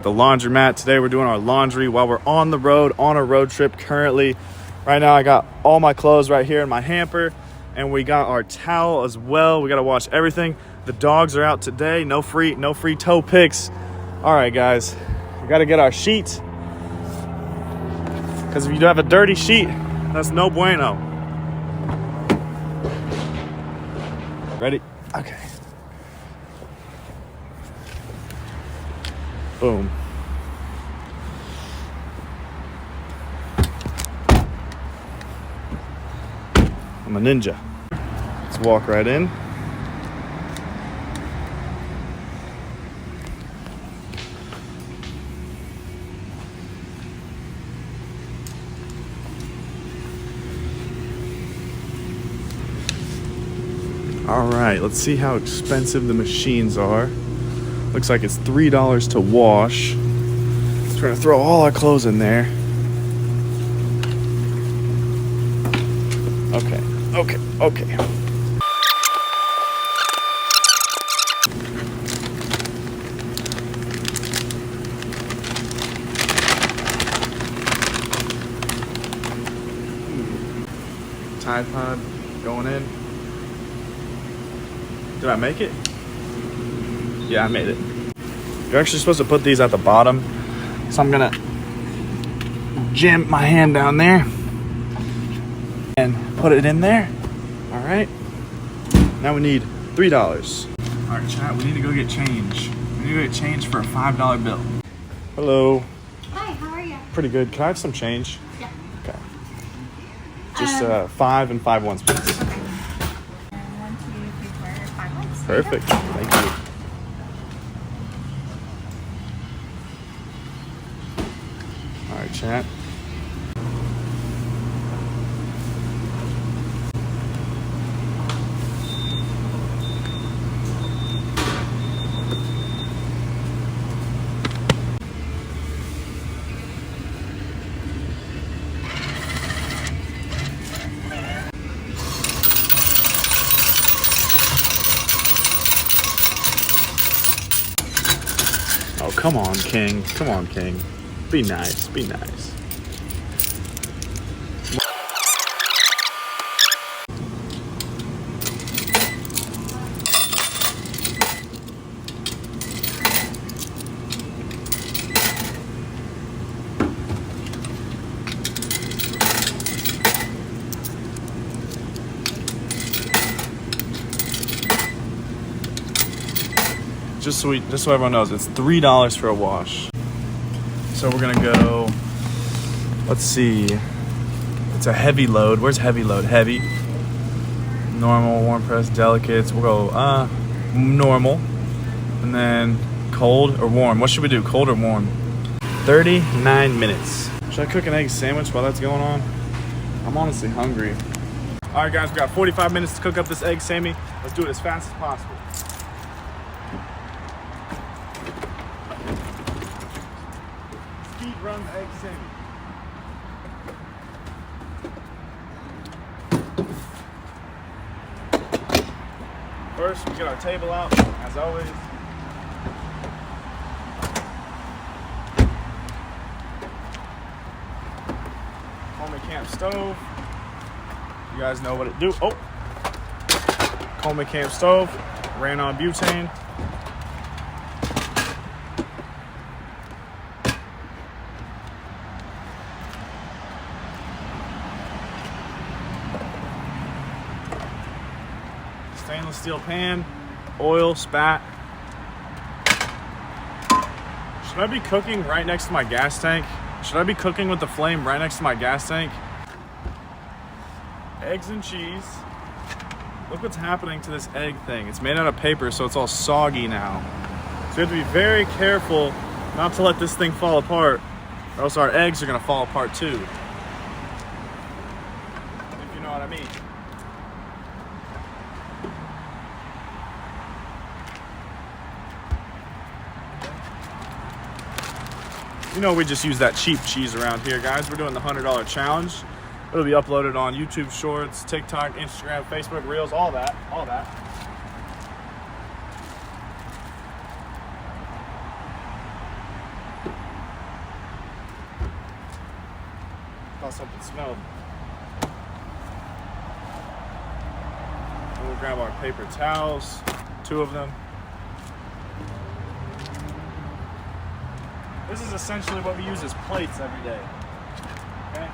The laundromat. Today we're doing our laundry while we're on the road, on a road trip currently. Right now I got all my clothes right here in my hamper, and we got our towel as well. We got to wash everything. The dogs are out today. No free toe picks. All right, guys, we got to get our sheet, because if you have a dirty sheet, that's no bueno. Ready? Okay. Boom. I'm a ninja. Let's walk right in. All right, let's see how expensive the machines are. Looks like it's $3 to wash. We're gonna throw all our clothes in there. Okay. Tide Pod going in. Did I make it? Yeah, I made it. You're actually supposed to put these at the bottom. So I'm gonna jam my hand down there and put it in there. All right. Now we need $3. All right, chat, we need to go get change. We need to go get change for a $5 bill. Hello. Hi, how are you? Pretty good. Can I have some change? Yeah. Okay. Just 5 and 5 ones, please. Okay. 1, 2, 3, 4, 5 ones. Perfect. Thank you. All right, chat. Oh, come on, King. Come on, King. Be nice. Be nice. Just so everyone knows, it's $3 for a wash. So we're gonna go, let's see, it's a heavy load. Where's heavy load? Heavy, normal, warm press, delicates. We'll go normal, and then cold or warm. What should we do, cold or warm? 39 minutes. Should I cook an egg sandwich while that's going on? I'm honestly hungry. All right, guys, we got 45 minutes to cook up this egg sammy. Let's do it as fast as possible. Run the egg sammy. First, we get our table out, as always. Coleman Camp stove. You guys know what it do. Oh, Coleman Camp stove. Ran on butane. Stainless steel pan, oil, spat. Should I be cooking right next to my gas tank? Should I be cooking with the flame right next to my gas tank? Eggs and cheese. Look what's happening to this egg thing. It's made out of paper, so it's all soggy now. So we have to be very careful not to let this thing fall apart, or else our eggs are gonna fall apart too. If you know what I mean. You know, we just use that cheap cheese around here, guys. We're doing the $100 challenge. It'll be uploaded on YouTube Shorts, TikTok, Instagram, Facebook, Reels, all that. Thought something smelled. We'll grab our paper towels, 2 of them. This is essentially what we use as plates every day. Okay?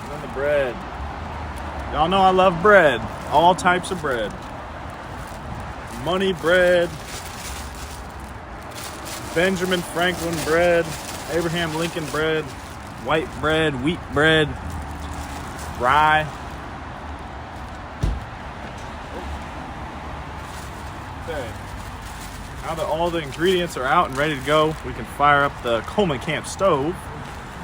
And then the bread. Y'all know I love bread. All types of bread. Money bread. Benjamin Franklin bread. Abraham Lincoln bread. White bread. Wheat bread. Rye. Okay. Now that all the ingredients are out and ready to go, we can fire up the Coleman Camp stove,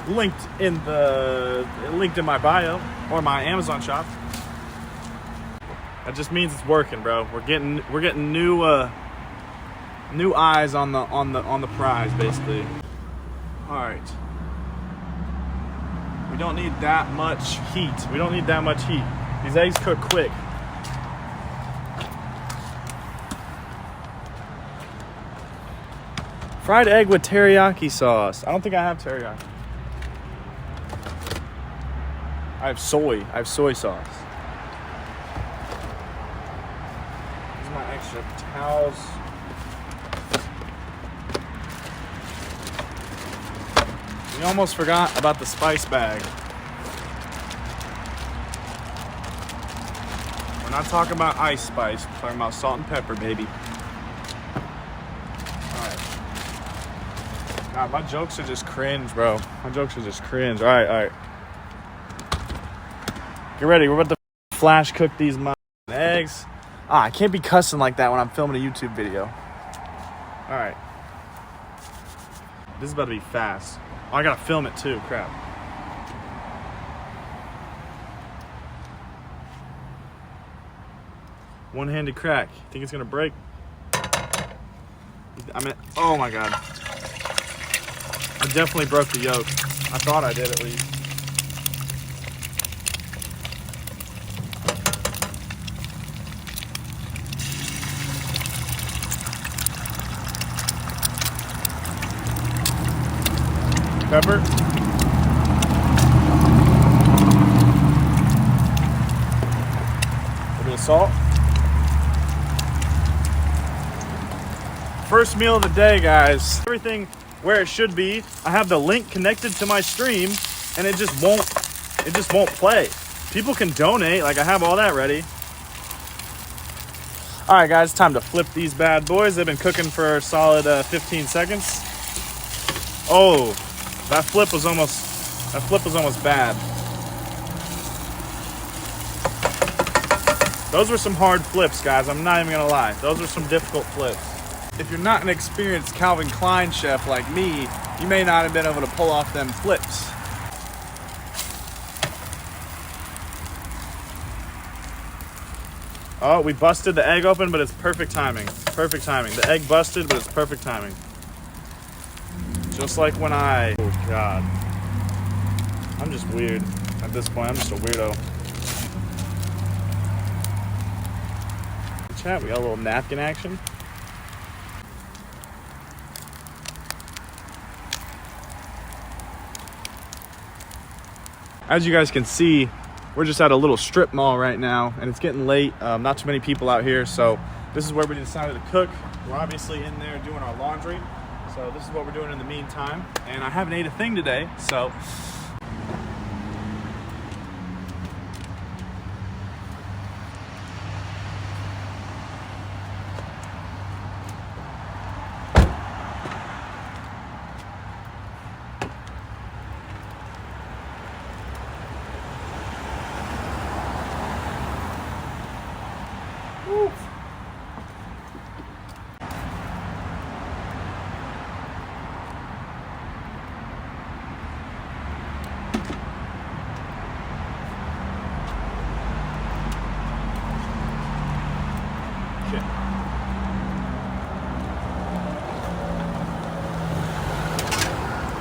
linked in my bio or my Amazon shop. That just means it's working, bro. We're getting new eyes on the prize, basically. All right. We don't need that much heat. These eggs cook quick. Fried egg with teriyaki sauce. I don't think I have teriyaki. I have soy sauce. These are my extra towels. We almost forgot about the spice bag. We're not talking about ice spice. We're talking about salt and pepper, baby. God, my jokes are just cringe, bro. My jokes are just cringe. All right. Get ready. We're about to flash cook these eggs. I can't be cussing like that when I'm filming a YouTube video. All right. This is about to be fast. Oh, I gotta film it too. Crap. One-handed crack. Think it's gonna break? Oh my God. I definitely broke the yolk. I thought I did at least. Pepper. A bit of salt. First meal of the day, guys. Everything where it should be. I have the link connected to my stream and it just won't play. People can donate, like I have all that ready. All right, guys, time to flip these bad boys. They've been cooking for a solid 15 seconds. Oh, that flip was almost bad. Those were some hard flips, guys. I'm not even gonna lie. Those are some difficult flips. If you're not an experienced Calvin Klein chef like me, you may not have been able to pull off them flips. Oh, we busted the egg open, but it's perfect timing. Perfect timing. The egg busted, but it's perfect timing. Just like when oh God. I'm just weird at this point. I'm just a weirdo. Chat, we got a little napkin action. As you guys can see, we're just at a little strip mall right now, and it's getting late. Not too many people out here, so this is where we decided to cook. We're obviously in there doing our laundry, so this is what we're doing in the meantime. And I haven't ate a thing today, so.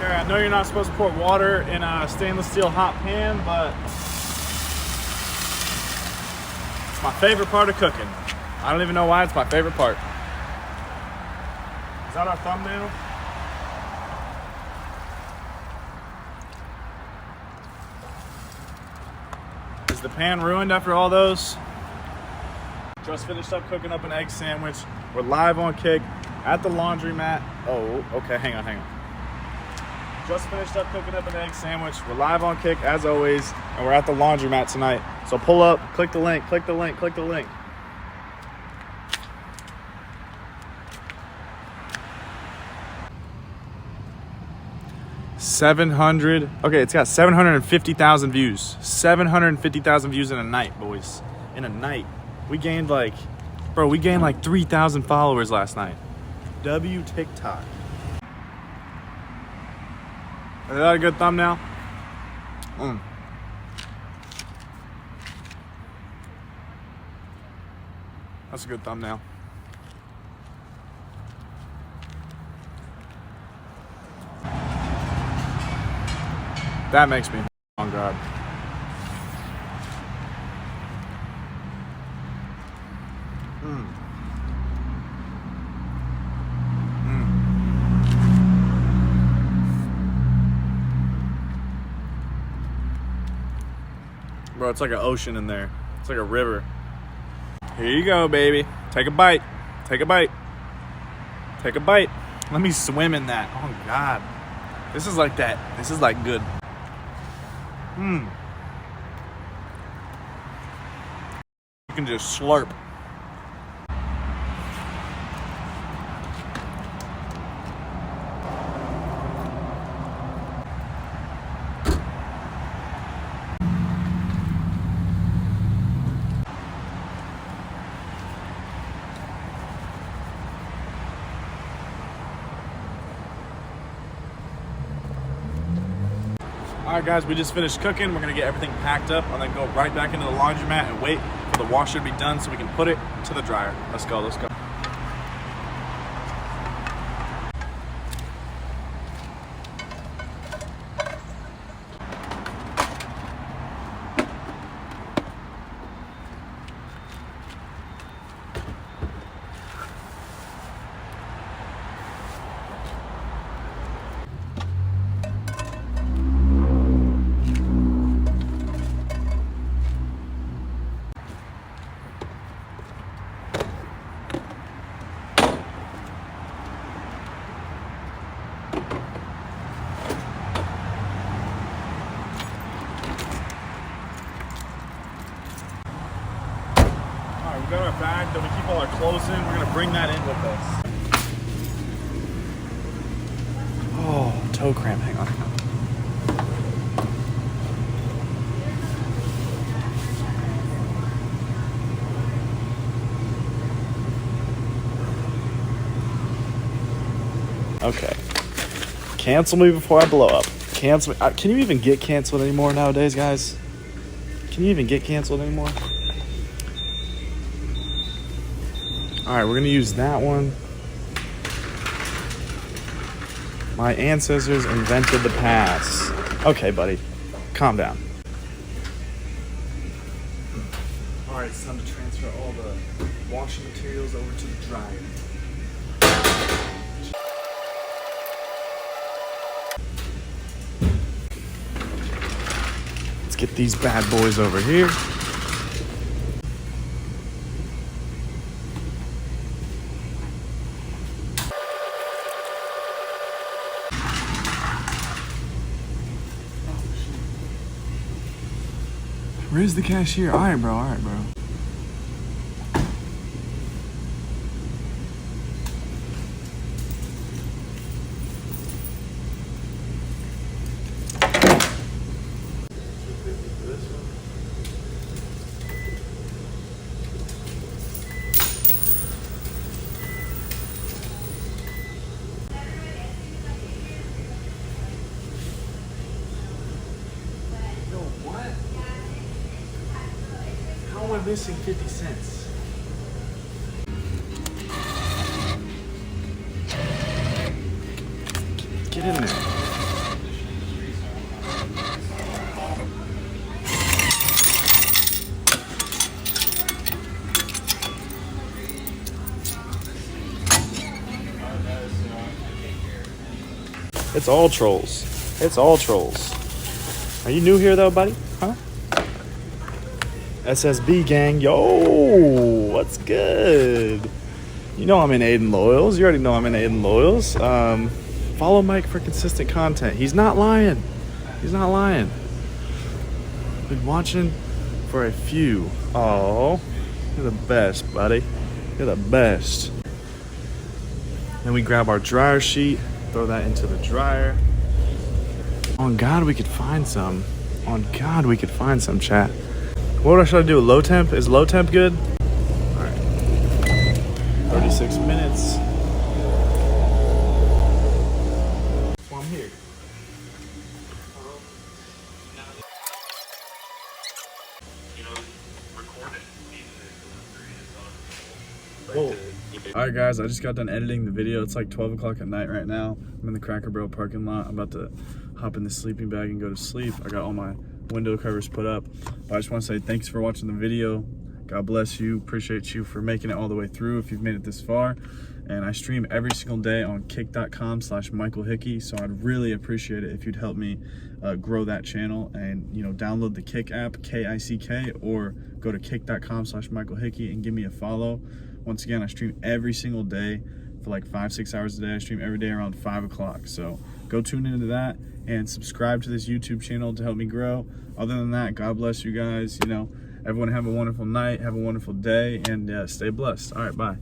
I know you're not supposed to pour water in a stainless steel hot pan, but it's my favorite part of cooking. I don't even know why it's my favorite part. Is that our thumbnail? the pan ruined after all those? Just finished up cooking up an egg sandwich. We're live on Kick at the laundromat. Oh, okay, hang on. Just finished up cooking up an egg sandwich. We're live on Kick as always, and we're at the laundromat tonight. So pull up, click the link. 700. Okay, it's got 750,000 views. 750,000 views in a night, boys. In a night. We gained like 3,000 followers last night. TikTok. Is that a good thumbnail? That's a good thumbnail. That makes me on God. Bro, it's like an ocean in there. It's like a river. Here you go, baby. Take a bite. Take a bite. Let me swim in that. Oh, God. This is like that. This is like good. You can just slurp. All right, guys, we just finished cooking. We're gonna get everything packed up and then go right back into the laundromat and wait for the washer to be done so we can put it to the dryer. Let's go. We got our bag, then we keep all our clothes in. We're gonna bring that in with us. Oh, toe cramp, hang on. Okay. Cancel me before I blow up. Cancel me. Can you even get canceled anymore nowadays, guys? Can you even get canceled anymore? All right, we're gonna use that one. My ancestors invented the pass. Okay, buddy, calm down. All right, it's time to transfer all the washing materials over to the dryer. Let's get these bad boys over here. Where's the cashier? All right, bro. How am I missing 50 cents? Get in there. It's all trolls. It's all trolls. Are you new here though, buddy? Huh? SSB gang, yo, what's good? You know I'm in Aiden Loyals. You already know I'm in Aiden Loyals. Follow Mike for consistent content. He's not lying. He's not lying. Been watching for a few. Oh, you're the best, buddy. You're the best. Then we grab our dryer sheet, throw that into the dryer. On God, we could find some. On God, we could find some, chat. What should I do? Low temp? Is low temp good? All right. 36 minutes. Well, I'm here. Whoa. Alright guys, I just got done editing the video. It's like 12 o'clock at night right now. I'm in the Cracker Barrel parking lot. I'm about to hop in the sleeping bag and go to sleep. I got all my window covers put up. But I just want to say thanks for watching the video. God bless you. Appreciate you for making it all the way through if you've made it this far. And I stream every single day on kick.com/MichaelHickey. So I'd really appreciate it if you'd help me grow that channel and, you know, download the Kick app, K-I-C-K, or go to kick.com/MichaelHickey and give me a follow. Once again, I stream every single day for like 5-6 hours a day. I stream every day around 5 o'clock. So go tune into that and subscribe to this YouTube channel to help me grow. Other than that, God bless you guys. You know, everyone have a wonderful night, have a wonderful day, and stay blessed. All right, bye.